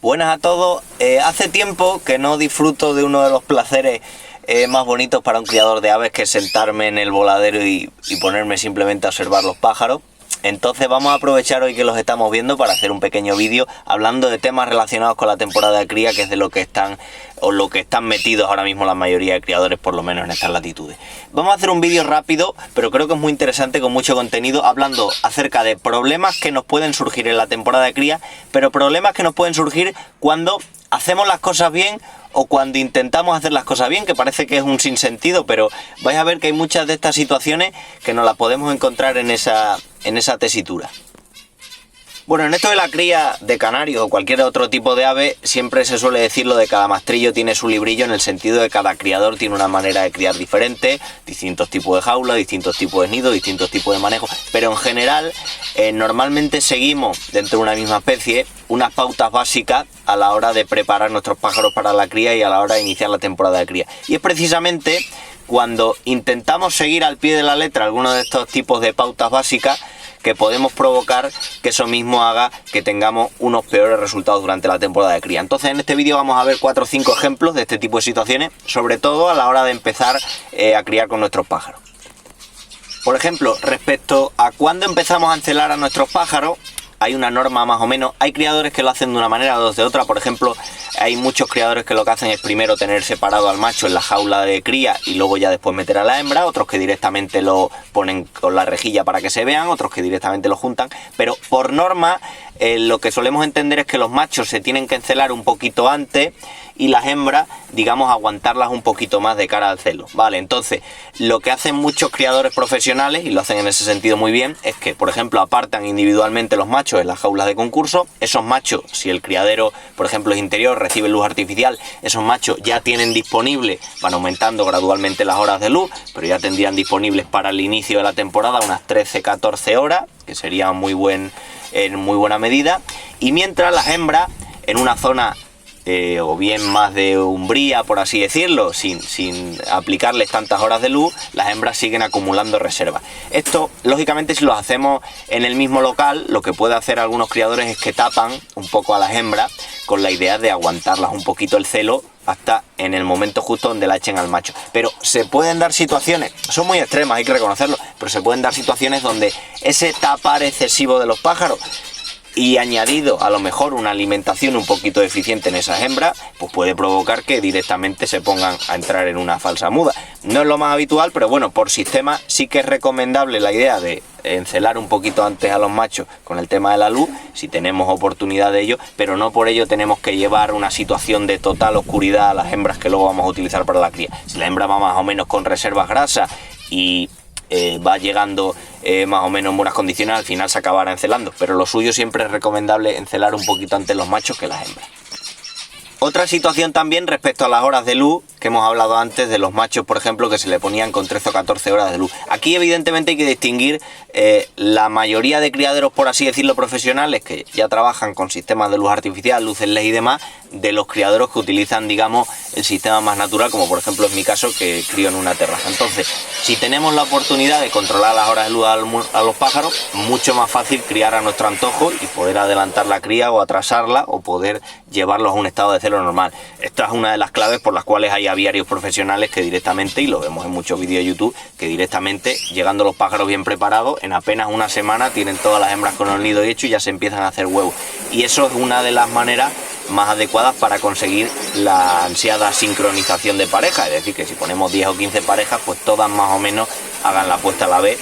Buenas a todos. Hace tiempo que no disfruto de uno de los placeres más bonitos para un criador de aves, que es sentarme en el voladero y ponerme simplemente a observar los pájaros. Entonces vamos a aprovechar hoy que los estamos viendo para hacer un pequeño vídeo hablando de temas relacionados con la temporada de cría, que es de lo que están metidos ahora mismo la mayoría de criadores, por lo menos en estas latitudes. Vamos a hacer un vídeo rápido, pero creo que es muy interesante, con mucho contenido, hablando acerca de problemas que nos pueden surgir en la temporada de cría, pero problemas que nos pueden surgir cuando hacemos las cosas bien o cuando intentamos hacer las cosas bien, que parece que es un sinsentido, pero vais a ver que hay muchas de estas situaciones que nos las podemos encontrar en esa tesitura. Bueno, en esto de la cría de canarios o cualquier otro tipo de ave, siempre se suele decir lo de cada mastrillo tiene su librillo, en el sentido de que cada criador tiene una manera de criar diferente, distintos tipos de jaula, distintos tipos de nido, distintos tipos de manejo, pero en general normalmente seguimos dentro de una misma especie unas pautas básicas a la hora de preparar nuestros pájaros para la cría y a la hora de iniciar la temporada de cría. Y es precisamente cuando intentamos seguir al pie de la letra algunos de estos tipos de pautas básicas que podemos provocar que eso mismo haga que tengamos unos peores resultados durante la temporada de cría. Entonces en este vídeo vamos a ver 4 o 5 ejemplos de este tipo de situaciones, sobre todo a la hora de empezar a criar con nuestros pájaros. Por ejemplo, respecto a cuándo empezamos a encelar a nuestros pájaros, hay una norma más o menos. Hay criadores que lo hacen de una manera, otros de otra. Por ejemplo, hay muchos criadores que lo que hacen es primero tener separado al macho en la jaula de cría y luego ya después meter a la hembra. Otros que directamente lo ponen con la rejilla para que se vean, otros que directamente lo juntan. Pero por norma, lo que solemos entender es que los machos se tienen que encelar un poquito antes y las hembras, digamos, aguantarlas un poquito más de cara al celo. Vale, entonces lo que hacen muchos criadores profesionales, y lo hacen en ese sentido muy bien, es que, por ejemplo, apartan individualmente los machos en las jaulas de concurso. Esos machos, si el criadero, por ejemplo, es interior, recibe luz artificial, esos machos ya tienen disponible, van aumentando gradualmente las horas de luz, pero ya tendrían disponibles para el inicio de la temporada unas 13-14 horas, que sería en muy buena medida. Y mientras las hembras, en una zona o bien más de umbría, por así decirlo, sin aplicarles tantas horas de luz, las hembras siguen acumulando reservas. Esto, lógicamente, si lo hacemos en el mismo local, lo que puede hacer algunos criadores es que tapan un poco a las hembras con la idea de aguantarlas un poquito el celo hasta en el momento justo donde la echen al macho. Pero se pueden dar situaciones, son muy extremas, hay que reconocerlo, pero se pueden dar situaciones donde ese tapar excesivo de los pájaros y añadido a lo mejor una alimentación un poquito deficiente en esas hembras, pues puede provocar que directamente se pongan a entrar en una falsa muda. No es lo más habitual, pero bueno, por sistema sí que es recomendable la idea de encelar un poquito antes a los machos con el tema de la luz, si tenemos oportunidad de ello, pero no por ello tenemos que llevar una situación de total oscuridad a las hembras que luego vamos a utilizar para la cría. Si la hembra va más o menos con reservas grasas y va llegando más o menos en buenas condiciones, al final se acabará encelando, pero lo suyo siempre es recomendable encelar un poquito antes los machos que las hembras. Otra situación también respecto a las horas de luz, que hemos hablado antes de los machos, por ejemplo, que se le ponían con 13 o 14 horas de luz. Aquí evidentemente hay que distinguir la mayoría de criaderos, por así decirlo, profesionales, que ya trabajan con sistemas de luz artificial, luces LED y demás, de los criaderos que utilizan, digamos, el sistema más natural, como por ejemplo en mi caso, que crío en una terraza. Entonces, si tenemos la oportunidad de controlar las horas de luz a los pájaros, mucho más fácil criar a nuestro antojo y poder adelantar la cría o atrasarla o poder llevarlos a un estado de celo normal. Esta es una de las claves por las cuales hay aviarios profesionales que directamente, y lo vemos en muchos vídeos de YouTube, que directamente, llegando los pájaros bien preparados, en apenas una semana tienen todas las hembras con el nido hecho y ya se empiezan a hacer huevos. Y eso es una de las maneras más adecuadas para conseguir la ansiada sincronización de pareja, es decir, que si ponemos 10 o 15 parejas, pues todas más o menos hagan la puesta a la vez,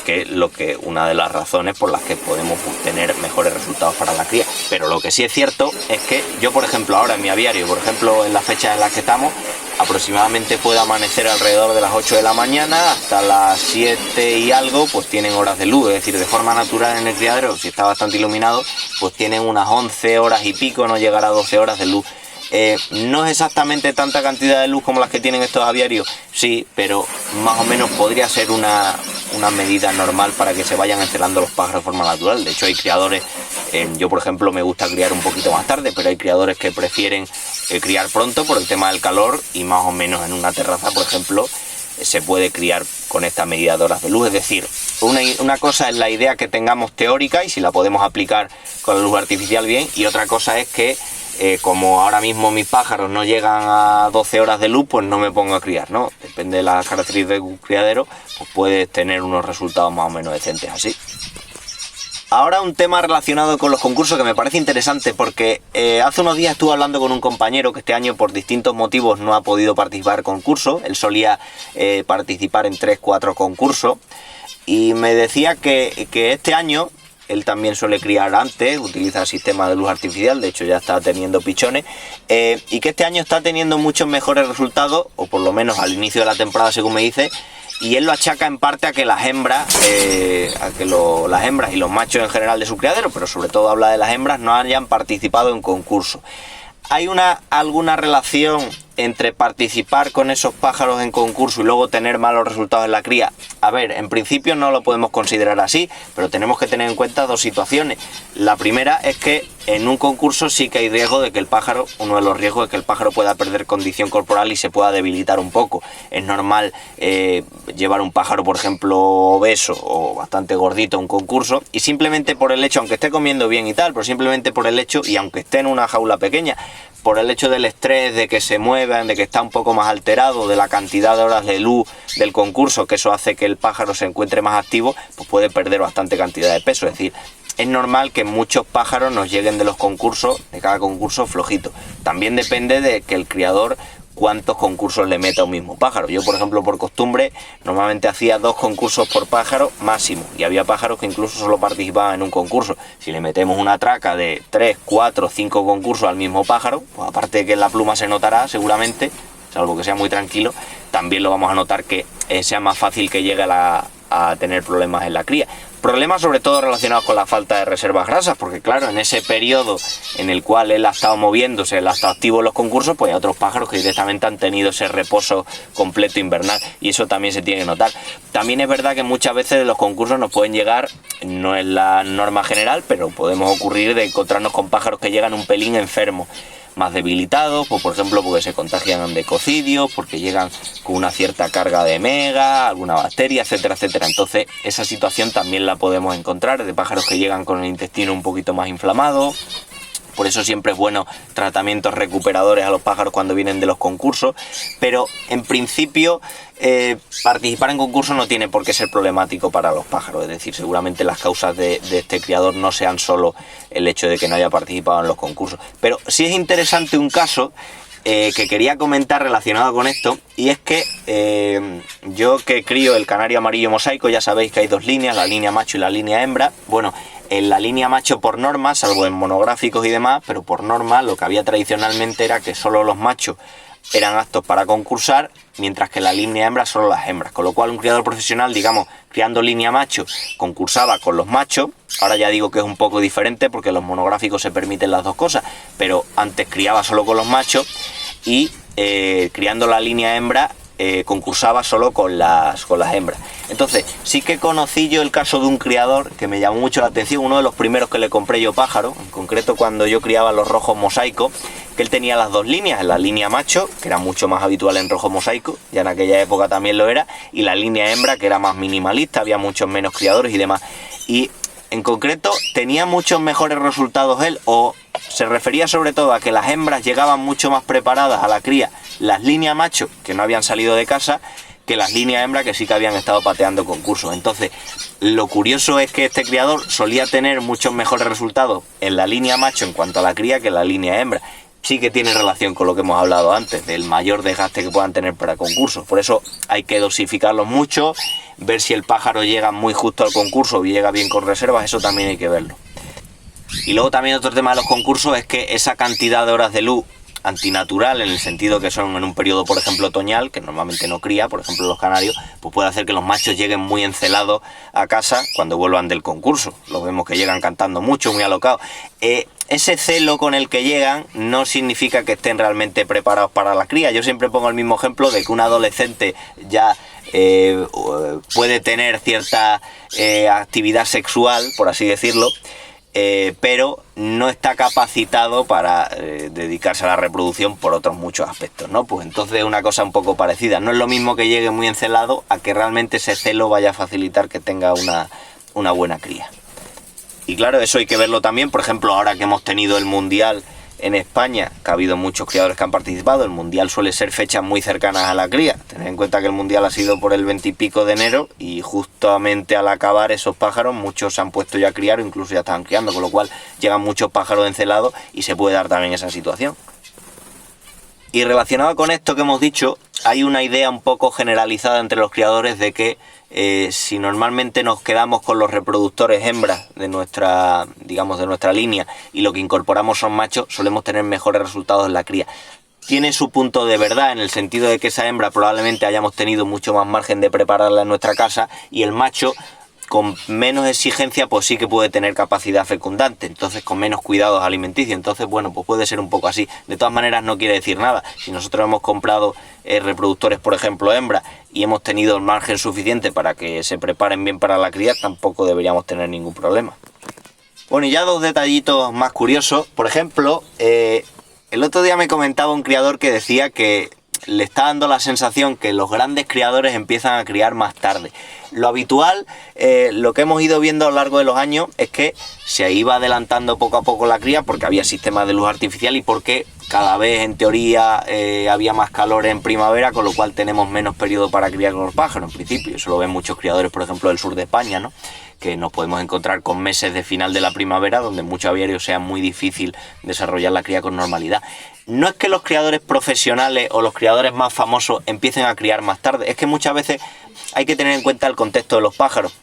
que es una de las razones por las que podemos tener mejores resultados para la cría. Pero lo que sí es cierto es que yo, por ejemplo, ahora en mi aviario, por ejemplo, en las fechas en las que estamos, aproximadamente puede amanecer alrededor de las 8 de la mañana hasta las 7 y algo, pues tienen horas de luz, es decir, de forma natural en el criadero, si está bastante iluminado, pues tienen unas 11 horas y pico, no llegará a 12 horas de luz. No es exactamente tanta cantidad de luz como las que tienen estos aviarios, sí, pero más o menos podría ser una medida normal para que se vayan encelando los pájaros de forma natural. De hecho, hay criadores, yo por ejemplo me gusta criar un poquito más tarde, pero hay criadores que prefieren criar pronto por el tema del calor, y más o menos en una terraza, por ejemplo, se puede criar con esta medida de horas de luz. Es decir, una cosa es la idea que tengamos teórica y si la podemos aplicar con la luz artificial bien, y otra cosa es que como ahora mismo mis pájaros no llegan a 12 horas de luz, pues no me pongo a criar, ¿no? Depende de las características de un criadero, pues puedes tener unos resultados más o menos decentes así. Ahora un tema relacionado con los concursos que me parece interesante, porque hace unos días estuve hablando con un compañero que este año por distintos motivos no ha podido participar en concursos. Él solía participar en 3-4 concursos y me decía que este año él también suele criar antes, utiliza el sistema de luz artificial, de hecho ya está teniendo pichones, y que este año está teniendo muchos mejores resultados, o por lo menos al inicio de la temporada según me dice, y él lo achaca en parte a que las hembras, las hembras y los machos en general de su criadero, pero sobre todo habla de las hembras, no hayan participado en concursos. ¿Hay alguna relación entre participar con esos pájaros en concurso y luego tener malos resultados en la cría? A ver, en principio no lo podemos considerar así, pero tenemos que tener en cuenta dos situaciones. La primera es que en un concurso sí que hay riesgo de que el pájaro, uno de los riesgos es que el pájaro pueda perder condición corporal y se pueda debilitar un poco. Es normal llevar un pájaro, por ejemplo, obeso o bastante gordito a un concurso, y simplemente por el hecho, aunque esté comiendo bien y tal, pero simplemente por el hecho, y aunque esté en una jaula pequeña, por el hecho del estrés, de que se muevan, de que está un poco más alterado, de la cantidad de horas de luz del concurso, que eso hace que el pájaro se encuentre más activo, pues puede perder bastante cantidad de peso. Es decir, es normal que muchos pájaros nos lleguen de los concursos, de cada concurso flojito. También depende de que el criador cuántos concursos le meta a un mismo pájaro. Yo, por ejemplo, por costumbre, normalmente hacía 2 concursos por pájaro máximo, y había pájaros que incluso solo participaban en un concurso. Si le metemos una traca de 3, 4, 5 concursos al mismo pájaro, pues aparte de que en la pluma se notará seguramente, salvo que sea muy tranquilo, también lo vamos a notar que sea más fácil que llegue a tener problemas en la cría. Problemas sobre todo relacionados con la falta de reservas grasas, porque claro, en ese periodo en el cual él ha estado moviéndose, él ha estado activo en los concursos, pues hay otros pájaros que directamente han tenido ese reposo completo invernal, y eso también se tiene que notar. También es verdad que muchas veces de los concursos nos pueden llegar, no es la norma general, pero podemos ocurrir de encontrarnos con pájaros que llegan un pelín enfermos, más debilitados, pues por ejemplo porque se contagian de cocidio, porque llegan con una cierta carga de mega, alguna bacteria, etcétera, etcétera. Entonces esa situación también la podemos encontrar de pájaros que llegan con el intestino un poquito más inflamado. Por eso siempre es bueno tratamientos recuperadores a los pájaros cuando vienen de los concursos, pero en principio participar en concursos no tiene por qué ser problemático para los pájaros. Es decir, seguramente las causas de este criador no sean solo el hecho de que no haya participado en los concursos. Pero sí es interesante un caso que quería comentar relacionado con esto, y es que yo que crío el canario amarillo mosaico, ya sabéis que hay 2 líneas, la línea macho y la línea hembra. Bueno, en la línea macho por norma, salvo en monográficos y demás, pero por norma lo que había tradicionalmente era que solo los machos eran aptos para concursar, mientras que la línea hembra solo las hembras, con lo cual un criador profesional, digamos, criando línea macho, concursaba con los machos. Ahora ya digo que es un poco diferente porque en los monográficos se permiten las dos cosas, pero antes criaba solo con los machos, y criando la línea hembra concursaba solo con las hembras. Entonces sí que conocí yo el caso de un criador que me llamó mucho la atención, uno de los primeros que le compré yo pájaro, en concreto cuando yo criaba los rojos mosaicos, que él tenía las 2 líneas, la línea macho, que era mucho más habitual en rojo mosaico, ya en aquella época también lo era, y la línea hembra, que era más minimalista, había muchos menos criadores y demás. Y en concreto tenía muchos mejores resultados él, o se refería sobre todo a que las hembras llegaban mucho más preparadas a la cría, las líneas macho, que no habían salido de casa, que las líneas hembra, que sí que habían estado pateando concursos. Entonces, lo curioso es que este criador solía tener muchos mejores resultados en la línea macho en cuanto a la cría que en la línea hembra. Sí que tiene relación con lo que hemos hablado antes, del mayor desgaste que puedan tener para concursos. Por eso hay que dosificarlos mucho, ver si el pájaro llega muy justo al concurso o llega bien con reservas, eso también hay que verlo. Y luego también otro tema de los concursos es que esa cantidad de horas de luz antinatural, en el sentido que son en un periodo, por ejemplo, otoñal, que normalmente no cría, por ejemplo los canarios, pues puede hacer que los machos lleguen muy encelados a casa cuando vuelvan del concurso. Los vemos que llegan cantando mucho, muy alocados. Ese celo con el que llegan no significa que estén realmente preparados para la cría. Yo siempre pongo el mismo ejemplo de que un adolescente ya puede tener cierta actividad sexual, por así decirlo, pero no está capacitado para dedicarse a la reproducción por otros muchos aspectos, ¿no? Pues entonces es una cosa un poco parecida. No es lo mismo que llegue muy encelado a que realmente ese celo vaya a facilitar que tenga una buena cría. Y claro, eso hay que verlo también, por ejemplo, ahora que hemos tenido el Mundial en España, que ha habido muchos criadores que han participado, el mundial suele ser fechas muy cercanas a la cría. Tened en cuenta que el mundial ha sido por el 20 y pico de enero y justamente al acabar esos pájaros muchos se han puesto ya a criar o incluso ya estaban criando, con lo cual llegan muchos pájaros encelados y se puede dar también esa situación. Y relacionado con esto que hemos dicho, hay una idea un poco generalizada entre los criadores de que si normalmente nos quedamos con los reproductores hembras de nuestra, digamos, de nuestra línea y lo que incorporamos son machos, solemos tener mejores resultados en la cría. Tiene su punto de verdad en el sentido de que esa hembra probablemente hayamos tenido mucho más margen de prepararla en nuestra casa y el macho, con menos exigencia, pues sí que puede tener capacidad fecundante, entonces con menos cuidados alimenticios, entonces bueno, pues puede ser un poco así. De todas maneras no quiere decir nada. Si nosotros hemos comprado reproductores, por ejemplo, hembra, y hemos tenido el margen suficiente para que se preparen bien para la cría, tampoco deberíamos tener ningún problema. Bueno, y ya dos detallitos más curiosos. Por ejemplo, el otro día me comentaba un criador que decía que le está dando la sensación que los grandes criadores empiezan a criar más tarde. Lo habitual, lo que hemos ido viendo a lo largo de los años es que se iba adelantando poco a poco la cría porque había sistemas de luz artificial y porque cada vez en teoría había más calor en primavera, con lo cual tenemos menos periodo para criar con los pájaros en principio. Eso lo ven muchos criadores, por ejemplo, del sur de España, ¿no? Que nos podemos encontrar con meses de final de la primavera donde en muchos aviarios sea muy difícil desarrollar la cría con normalidad. No es que los criadores profesionales o los criadores más famosos empiecen a criar más tarde, es que muchas veces hay que tener en cuenta el contexto de los pájaros.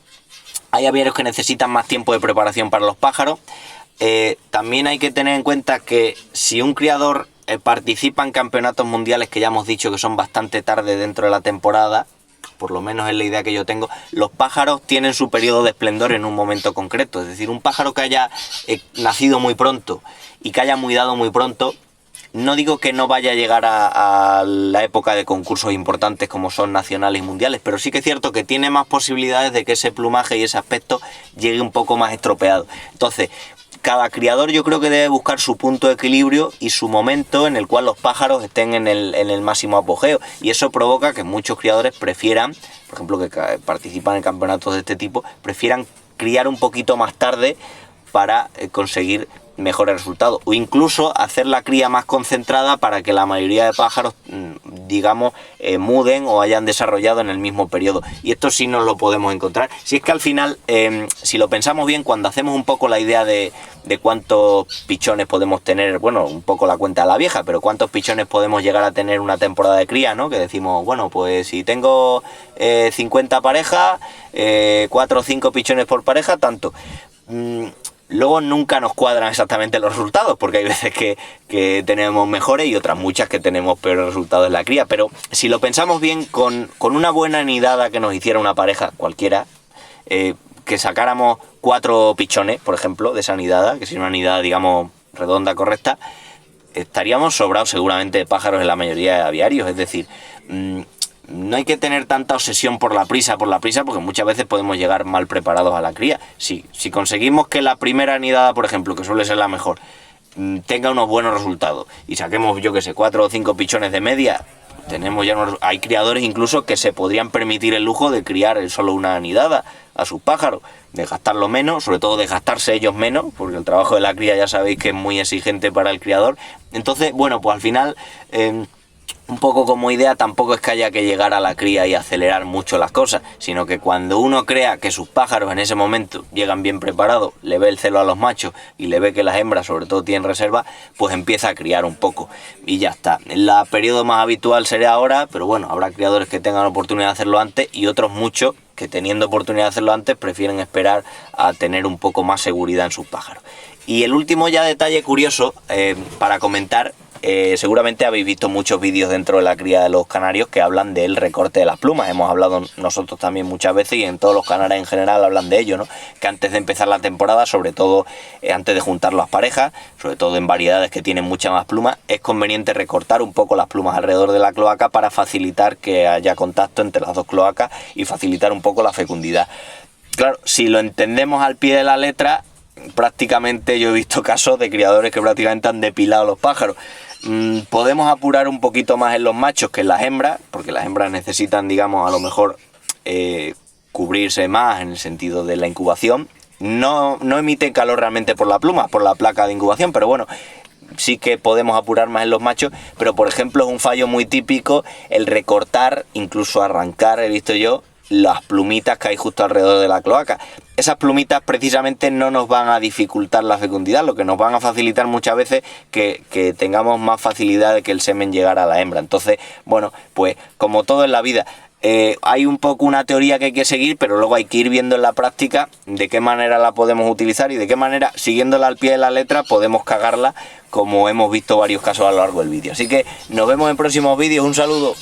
Hay aviarios que necesitan más tiempo de preparación para los pájaros. También hay que tener en cuenta que si un criador participa en campeonatos mundiales, que ya hemos dicho que son bastante tarde dentro de la temporada, por lo menos es la idea que yo tengo, los pájaros tienen su periodo de esplendor en un momento concreto. Es decir, un pájaro que haya nacido muy pronto y que haya mudado muy pronto, no digo que no vaya a llegar a la época de concursos importantes como son nacionales y mundiales, pero sí que es cierto que tiene más posibilidades de que ese plumaje y ese aspecto llegue un poco más estropeado. Entonces, cada criador yo creo que debe buscar su punto de equilibrio y su momento en el cual los pájaros estén en el máximo apogeo, y eso provoca que muchos criadores prefieran, por ejemplo, que participan en campeonatos de este tipo, prefieran criar un poquito más tarde para conseguir mejores resultados, o incluso hacer la cría más concentrada para que la mayoría de pájaros, digamos, muden o hayan desarrollado en el mismo periodo. Y esto sí nos lo podemos encontrar. Si es que al final, si lo pensamos bien, cuando hacemos un poco la idea de cuántos pichones podemos tener, bueno, un poco la cuenta a la vieja, pero cuántos pichones podemos llegar a tener una temporada de cría, ¿no? Que decimos, bueno, pues si tengo 50 parejas, 4 o 5 pichones por pareja, tanto. Luego nunca nos cuadran exactamente los resultados, porque hay veces que tenemos mejores y otras muchas que tenemos peores resultados en la cría. Pero si lo pensamos bien, con una buena nidada que nos hiciera una pareja cualquiera, que sacáramos 4 pichones, por ejemplo, de esa nidada, que sería una nidada, digamos, redonda, correcta, estaríamos sobrados seguramente de pájaros en la mayoría de aviarios. Es decir, no hay que tener tanta obsesión por la prisa, porque muchas veces podemos llegar mal preparados a la cría. Si conseguimos que la primera nidada, por ejemplo, que suele ser la mejor, tenga unos buenos resultados y saquemos, yo que sé, 4 o 5 pichones de media, tenemos ya hay criadores incluso que se podrían permitir el lujo de criar solo una nidada a sus pájaros, de gastarlo menos, sobre todo de gastarse ellos menos, porque el trabajo de la cría ya sabéis que es muy exigente para el criador. Entonces, bueno, pues al final, un poco como idea, tampoco es que haya que llegar a la cría y acelerar mucho las cosas, sino que cuando uno crea que sus pájaros en ese momento llegan bien preparados, le ve el celo a los machos y le ve que las hembras sobre todo tienen reserva, pues empieza a criar un poco y ya está. El periodo más habitual sería ahora, pero bueno, habrá criadores que tengan la oportunidad de hacerlo antes y otros muchos que teniendo oportunidad de hacerlo antes prefieren esperar a tener un poco más seguridad en sus pájaros. Y el último ya detalle curioso para comentar. Seguramente habéis visto muchos vídeos dentro de la cría de los canarios que hablan del recorte de las plumas. Hemos hablado nosotros también muchas veces y en todos los canales en general hablan de ello, ¿no? Que antes de empezar la temporada, sobre todo antes de juntar las parejas, sobre todo en variedades que tienen mucha más pluma, es conveniente recortar un poco las plumas alrededor de la cloaca para facilitar que haya contacto entre las dos cloacas y facilitar un poco la fecundidad. Claro, si lo entendemos al pie de la letra, prácticamente yo he visto casos de criadores que prácticamente han depilado los pájaros. Podemos apurar un poquito más en los machos que en las hembras, porque las hembras necesitan, digamos, a lo mejor cubrirse más en el sentido de la incubación. No emiten calor realmente por la pluma, por la placa de incubación, pero bueno, sí que podemos apurar más en los machos, pero por ejemplo es un fallo muy típico el recortar, incluso arrancar, he visto yo, las plumitas que hay justo alrededor de la cloaca. Esas plumitas precisamente no nos van a dificultar la fecundidad, lo que nos van a facilitar muchas veces que tengamos más facilidad de que el semen llegara a la hembra. Entonces, bueno, pues como todo en la vida, hay un poco una teoría que hay que seguir, pero luego hay que ir viendo en la práctica de qué manera la podemos utilizar y de qué manera, siguiéndola al pie de la letra, podemos cagarla, como hemos visto varios casos a lo largo del vídeo. Así que nos vemos en próximos vídeos. Un saludo.